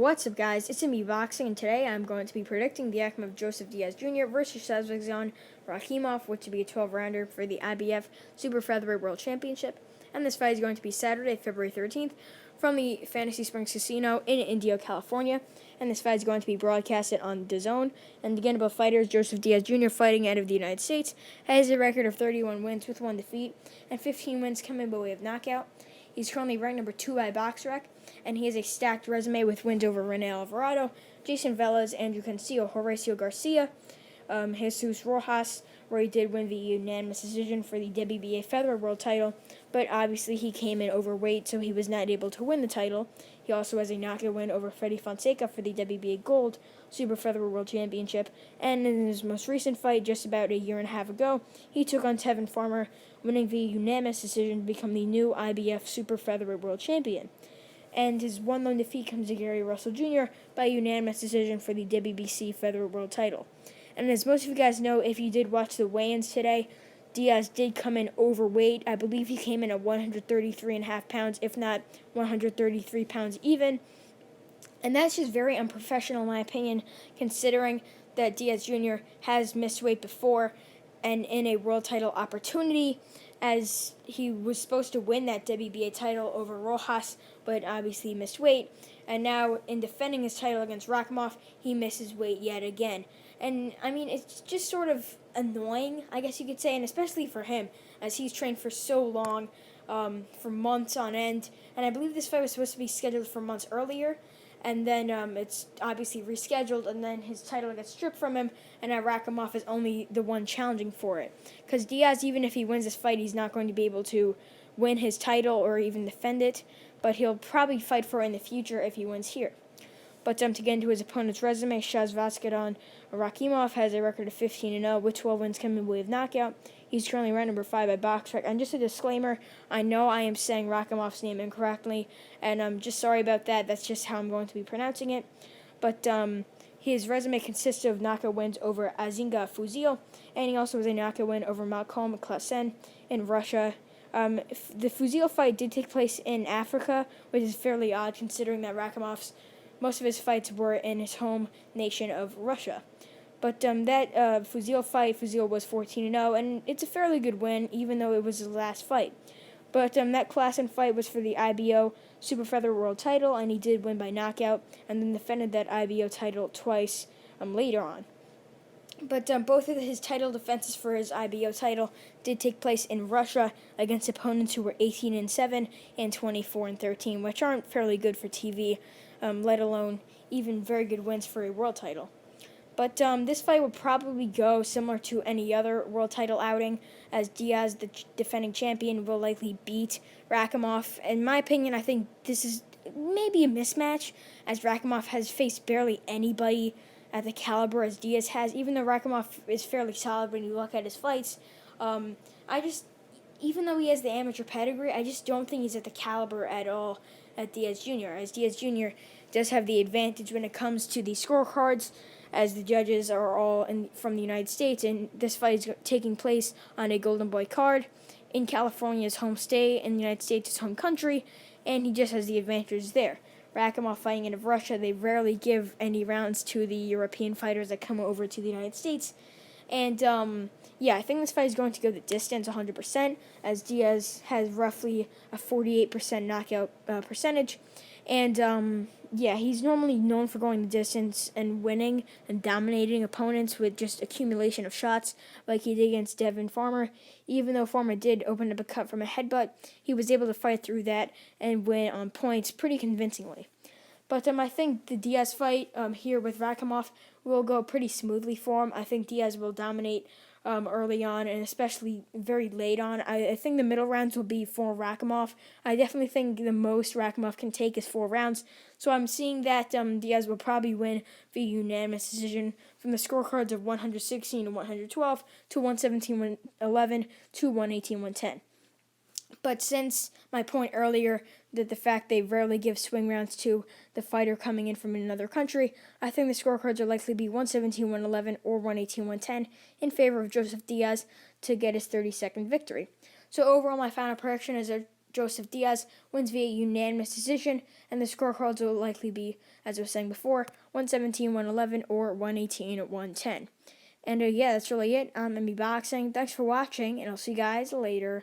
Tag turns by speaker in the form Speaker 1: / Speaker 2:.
Speaker 1: What's up, guys? It's me Boxing, and today I'm going to be predicting the outcome of Joseph Diaz Jr. versus Shavkatdzhon Rakhimov, which would be a 12-rounder for the IBF Super-Featherweight World Championship. And this fight is going to be Saturday, February 13th, from the Fantasy Springs Casino in Indio, California. And this fight is going to be broadcasted on DAZN. And again, both fighters, Joseph Diaz Jr., fighting out of the United States, has a record of 31 wins with 1 defeat, and 15 wins coming by way of knockout. He's currently ranked number 2 by BoxRec, and he has a stacked resume with wins over Rene Alvarado, Jason Velez, Andrew Cancio, Horacio Garcia, Jesus Rojas, where he did win the unanimous decision for the WBA Featherweight World title, but obviously he came in overweight, so he was not able to win the title. He also has a knockout win over Freddie Fonseca for the WBA Gold Super Featherweight World Championship, and in his most recent fight, just about a year and a half ago, he took on Tevin Farmer, winning via unanimous decision to become the new IBF Super Featherweight World Champion. And his one lone defeat comes to Gary Russell Jr. by unanimous decision for the WBC Featherweight World title. And as most of you guys know, if you did watch the weigh-ins today, Diaz did come in overweight. I believe he came in at 133.5 pounds, if not 133 pounds even. And that's just very unprofessional, in my opinion, considering that Diaz Jr. has missed weight before and in a world title opportunity, as he was supposed to win that WBA title over Rojas, but obviously missed weight. And now, in defending his title against Rakhimov, he misses weight yet again. And, I mean, it's just sort of annoying, I guess you could say, and especially for him, as he's trained for so long, for months on end. And I believe this fight was supposed to be scheduled for months earlier, and then it's obviously rescheduled, and then his title gets stripped from him, and now Rakhimov is only the one challenging for it. Because Diaz, even if he wins this fight, he's not going to be able to win his title or even defend it, but he'll probably fight for it in the future if he wins here. But to get into his opponent's resume, Shavkatdzhon Rakhimov has a record of 15-0 with 12 wins coming by way of knockout. He's currently ranked number 5 by BoxRec. And just a disclaimer, I know I am saying Rakhimov's name incorrectly, and I'm just sorry about that. That's just how I'm going to be pronouncing it. But his resume consists of knockout wins over Azinga Fuzil, and he also has a knockout win over Malcolm Klassen in Russia. The Fuzil fight did take place in Africa, which is fairly odd considering that most of his fights were in his home nation of Russia. But that Fuzil fight, Fuzil was 14-0, and it's a fairly good win, even though it was his last fight. But that Klassen fight was for the IBO Super Featherweight World title, and he did win by knockout, and then defended that IBO title twice later on. But both of his title defenses for his IBO title did take place in Russia against opponents who were 18-7 and 24-13, which aren't fairly good for TV, let alone even very good wins for a world title. But this fight would probably go similar to any other world title outing, as Diaz, the defending champion, will likely beat Rakhimov. In my opinion, I think this is maybe a mismatch, as Rakhimov has faced barely anybody at the caliber as Diaz has, even though Rakhimov is fairly solid when you look at his fights. Even though he has the amateur pedigree, I just don't think he's at the caliber at all at Diaz Jr., as Diaz Jr. does have the advantage when it comes to the scorecards, as the judges are all from the United States, and this fight is taking place on a Golden Boy card in California's home state, in the United States' his home country, and he just has the advantages there. Rakhimov fighting out of Russia, they rarely give any rounds to the European fighters that come over to the United States. And, I think this fight is going to go the distance 100%, as Diaz has roughly a 48% knockout percentage. And, he's normally known for going the distance and winning and dominating opponents with just accumulation of shots, like he did against Tevin Farmer. Even though Farmer did open up a cut from a headbutt, he was able to fight through that and win on points pretty convincingly. But I think the Diaz fight here with Rakhimov will go pretty smoothly for him. I think Diaz will dominate early on, and especially very late on. I think the middle rounds will be for Rakhimov. I definitely think the most Rakhimov can take is 4 rounds. So I'm seeing that Diaz will probably win via unanimous decision from the scorecards of 116 to 112 to 117-111 to 118-110. But since my point earlier that the fact they rarely give swing rounds to the fighter coming in from another country, I think the scorecards will likely be 117-111 or 118-110 in favor of Joseph Diaz to get his 32nd victory. So overall, my final prediction is a Joseph Diaz wins via unanimous decision, and the scorecards will likely be, as I was saying before, 117, 111, or 118, 110. And yeah, that's really it on MB Boxing. Thanks for watching, and I'll see you guys later.